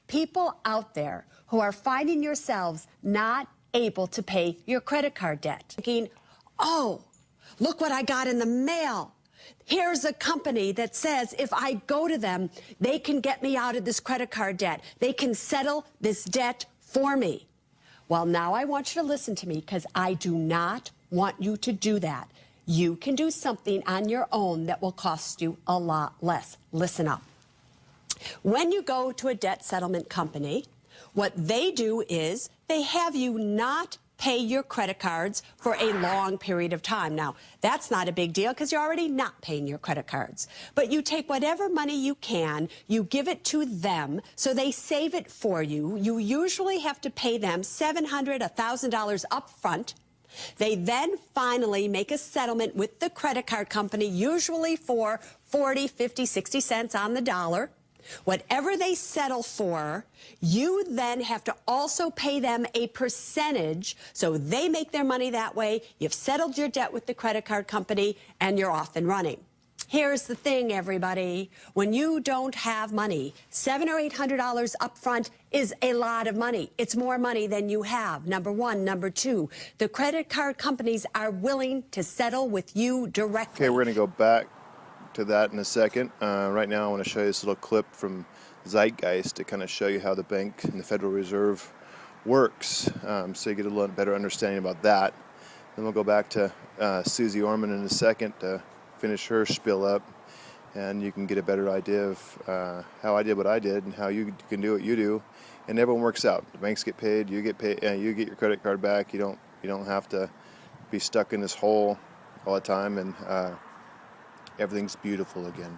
people out there who are finding yourselves not able to pay your credit card debt. Thinking, oh, look what I got in the mail. Here's a company that says if I go to them, they can get me out of this credit card debt. They can settle this debt for me. Well, now I want you to listen to me because I do not want you to do that. You can do something on your own that will cost you a lot less. Listen up. When you go to a debt settlement company, what they do is they have you not pay your credit cards for a long period of time. Now, that's not a big deal because you're already not paying your credit cards. But you take whatever money you can, you give it to them, so they save it for you. You usually have to pay them $700, $1,000 up front. They then finally make a settlement with the credit card company, usually for 40, 50, 60 cents on the dollar. Whatever they settle for, you then have to also pay them a percentage, so they make their money that way. You've settled your debt with the credit card company, and you're off and running. Here's the thing, everybody. When you don't have money, $700 or $800 up front is a lot of money. It's more money than you have, number one. Number two, the credit card companies are willing to settle with you directly. Okay, we're going to go back to that in a second. Right now I want to show you this little clip from Zeitgeist to kind of show you how the bank and the Federal Reserve works, so you get a little better understanding about that. Then we'll go back to Susie Orman in a second to finish her spiel up, and you can get a better idea of how I did what I did and how you can do what you do, and everyone works out. The banks get paid, you get paid, you get your credit card back. You don't have to be stuck in this hole all the time, and everything's beautiful again.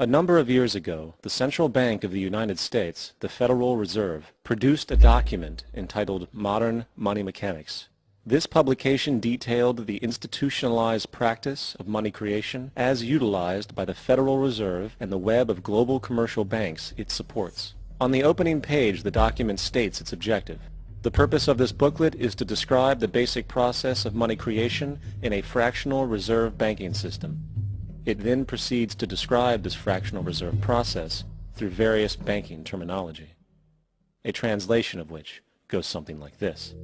A number of years ago, the Central Bank of the United States, the Federal Reserve, produced a document entitled Modern Money Mechanics. This publication detailed the institutionalized practice of money creation as utilized by the Federal Reserve and the web of global commercial banks it supports. On the opening page, the document states its objective. The purpose of this booklet is to describe the basic process of money creation in a fractional reserve banking system. It then proceeds to describe this fractional reserve process through various banking terminology, a translation of which goes something like this.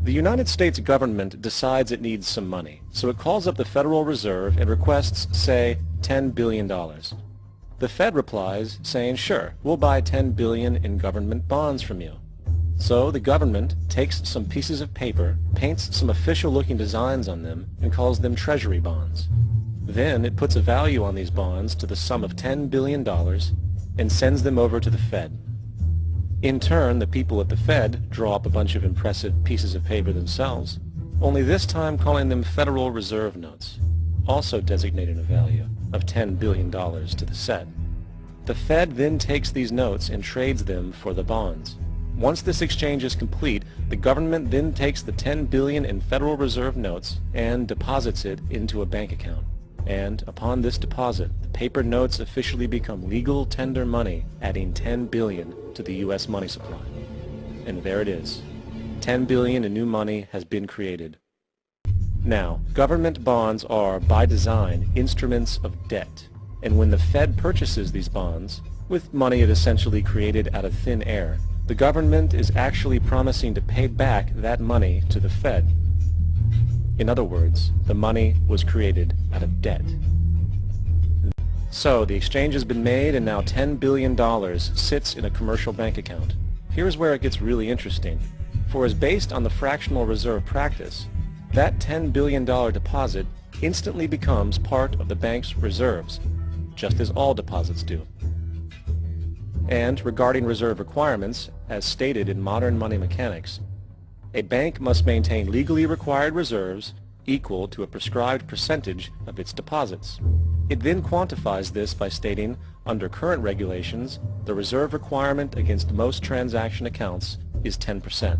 The United States government decides it needs some money, so it calls up the Federal Reserve and requests, say, $10 billion. The Fed replies saying, sure, we'll buy $10 billion in government bonds from you. So the government takes some pieces of paper, paints some official-looking designs on them, and calls them treasury bonds. Then it puts a value on these bonds to the sum of $10 billion and sends them over to the Fed. In turn, the people at the Fed draw up a bunch of impressive pieces of paper themselves, only this time calling them Federal Reserve notes, also designating a value of $10 billion to the Fed. The Fed then takes these notes and trades them for the bonds. Once this exchange is complete, the government then takes the $10 billion in Federal Reserve notes and deposits it into a bank account. And upon this deposit, the paper notes officially become legal tender money, adding $10 billion to the U.S. money supply. And there it is. $10 billion in new money has been created. Now, government bonds are, by design, instruments of debt. And when the Fed purchases these bonds, with money it essentially created out of thin air, the government is actually promising to pay back that money to the Fed. In other words, the money was created out of debt. So the exchange has been made, and now $10 billion sits in a commercial bank account. Here's where it gets really interesting. For as based on the fractional reserve practice, that $10 billion deposit instantly becomes part of the bank's reserves, just as all deposits do. And regarding reserve requirements, as stated in Modern Money Mechanics, a bank must maintain legally required reserves equal to a prescribed percentage of its deposits. It then quantifies this by stating, under current regulations, the reserve requirement against most transaction accounts is 10%.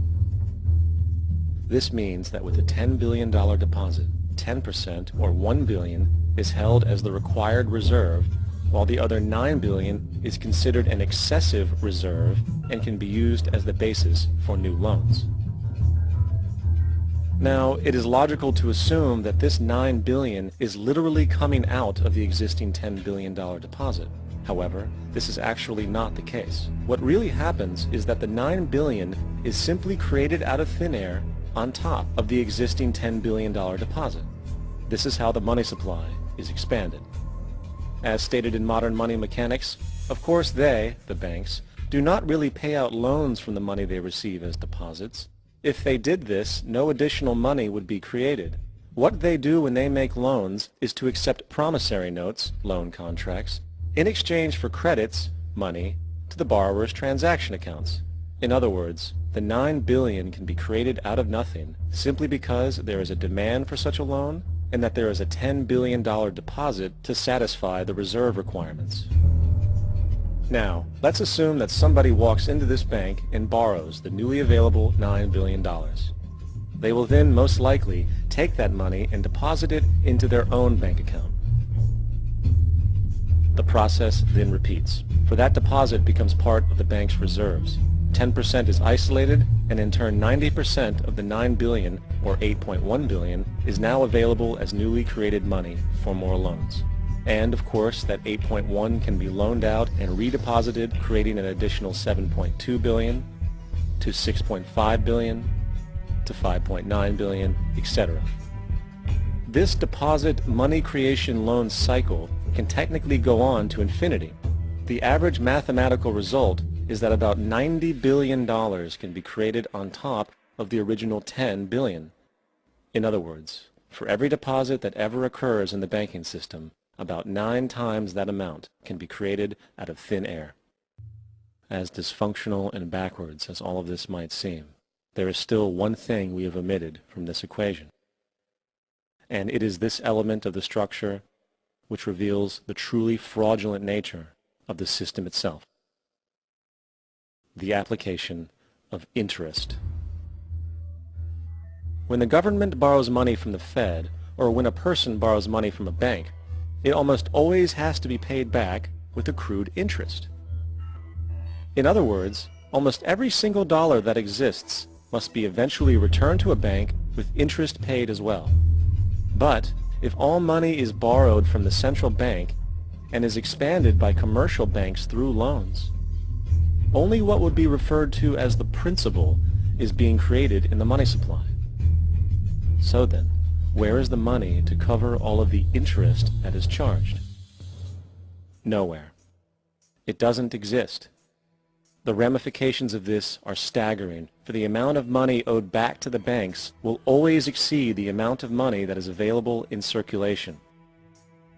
This means that with a $10 billion deposit, 10% or $1 billion is held as the required reserve, while the other $9 billion is considered an excessive reserve and can be used as the basis for new loans. Now, it is logical to assume that this $9 billion is literally coming out of the existing $10 billion deposit. However, this is actually not the case. What really happens is that the $9 billion is simply created out of thin air on top of the existing $10 billion deposit. This is how the money supply is expanded. As stated in Modern Money Mechanics, of course they, the banks, do not really pay out loans from the money they receive as deposits. If they did this, no additional money would be created. What they do when they make loans is to accept promissory notes, loan contracts, in exchange for credits, money, to the borrower's transaction accounts. In other words, the $9 billion can be created out of nothing simply because there is a demand for such a loan and that there is a $10 billion deposit to satisfy the reserve requirements. Now, let's assume that somebody walks into this bank and borrows the newly available $9 billion. They will then most likely take that money and deposit it into their own bank account. The process then repeats, for that deposit becomes part of the bank's reserves. 10% is isolated, and in turn 90% of the $9 billion, or $8.1 billion, is now available as newly created money for more loans. And of course, that 8.1 can be loaned out and redeposited, creating an additional 7.2 billion to 6.5 billion to 5.9 billion, etc. This deposit money creation loan cycle can technically go on to infinity. The average mathematical result is that about $90 billion can be created on top of the original $10 billion. In other words, for every deposit that ever occurs in the banking system, about 9 times that amount can be created out of thin air. As dysfunctional and backwards as all of this might seem, there is still one thing we have omitted from this equation. And it is this element of the structure which reveals the truly fraudulent nature of the system itself. The application of interest. When the government borrows money from the Fed, or when a person borrows money from a bank, it almost always has to be paid back with accrued interest. In other words, almost every single dollar that exists must be eventually returned to a bank with interest paid as well. But if all money is borrowed from the central bank and is expanded by commercial banks through loans, only what would be referred to as the principal is being created in the money supply. So then, where is the money to cover all of the interest that is charged? Nowhere. It doesn't exist. The ramifications of this are staggering, for the amount of money owed back to the banks will always exceed the amount of money that is available in circulation.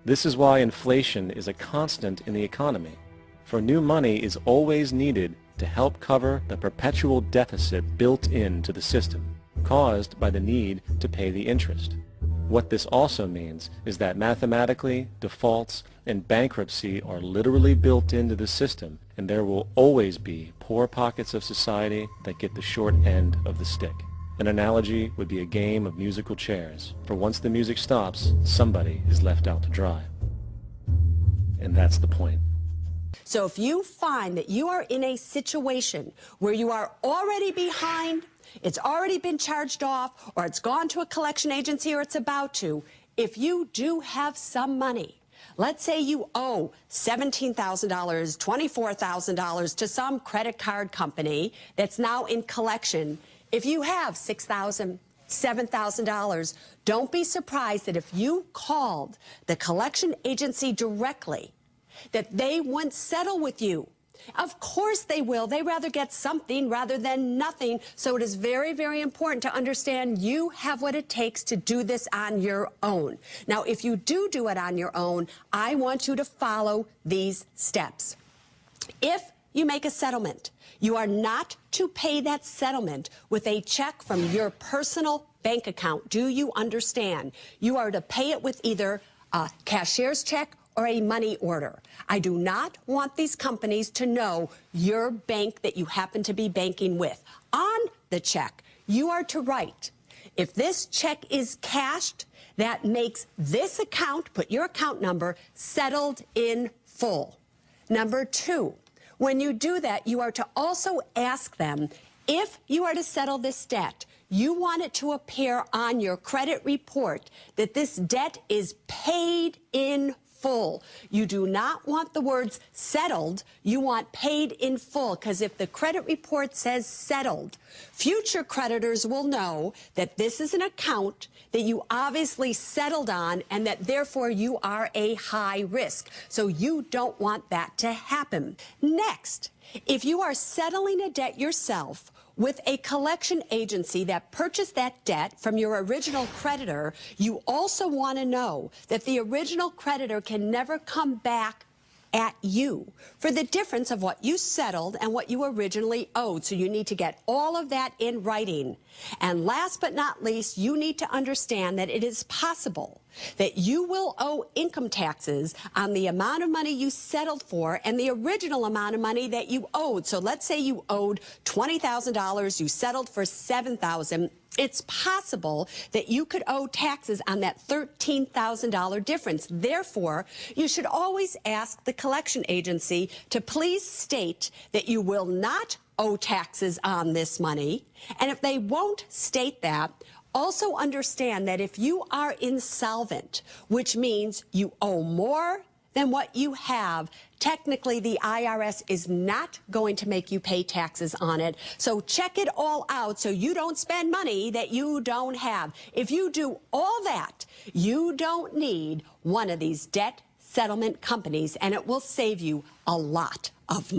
This is why inflation is a constant in the economy, for new money is always needed to help cover the perpetual deficit built into the system, caused by the need to pay the interest. What this also means is that mathematically, defaults and bankruptcy are literally built into the system, and there will always be poor pockets of society that get the short end of the stick. An analogy would be a game of musical chairs, for once the music stops, somebody is left out to dry. And that's the point. So if you find that you are in a situation where you are already behind, it's already been charged off, or it's gone to a collection agency, or it's about to, if you do have some money, let's say you owe $17,000, $24,000 to some credit card company that's now in collection, if you have $6,000, $7,000, don't be surprised that if you called the collection agency directly, that they won't settle with you. Of course they will. They rather get something rather than nothing. So it is very, very important to understand you have what it takes to do this on your own. Now, if you do it on your own, I want you to follow these steps. If you make a settlement, you are not to pay that settlement with a check from your personal bank account. Do you understand? You are to pay it with either a cashier's check or a money order. I do not want these companies to know your bank that you happen to be banking with. On the check, you are to write, if this check is cashed, that makes this account, put your account number, settled in full. Number 2, when you do that, you are to also ask them, if you are to settle this debt, you want it to appear on your credit report that this debt is paid in full. You do not want the words settled. You want paid in full, because if the credit report says settled, future creditors will know that this is an account that you obviously settled on and that therefore you are a high risk. So you don't want that to happen. Next, if you are settling a debt yourself with a collection agency that purchased that debt from your original creditor, you also want to know that the original creditor can never come back at you for the difference of what you settled and what you originally owed. So you need to get all of that in writing. And last but not least, you need to understand that it is possible that you will owe income taxes on the amount of money you settled for and the original amount of money that you owed. So let's say you owed $20,000, you settled for $7,000. It's possible that you could owe taxes on that $13,000 difference. Therefore, you should always ask the collection agency to please state that you will not owe taxes on this money. And if they won't state that, also understand that if you are insolvent, which means you owe more than what you have, technically the IRS is not going to make you pay taxes on it. So check it all out so you don't spend money that you don't have. If you do all that, you don't need one of these debt settlement companies, and it will save you a lot of money.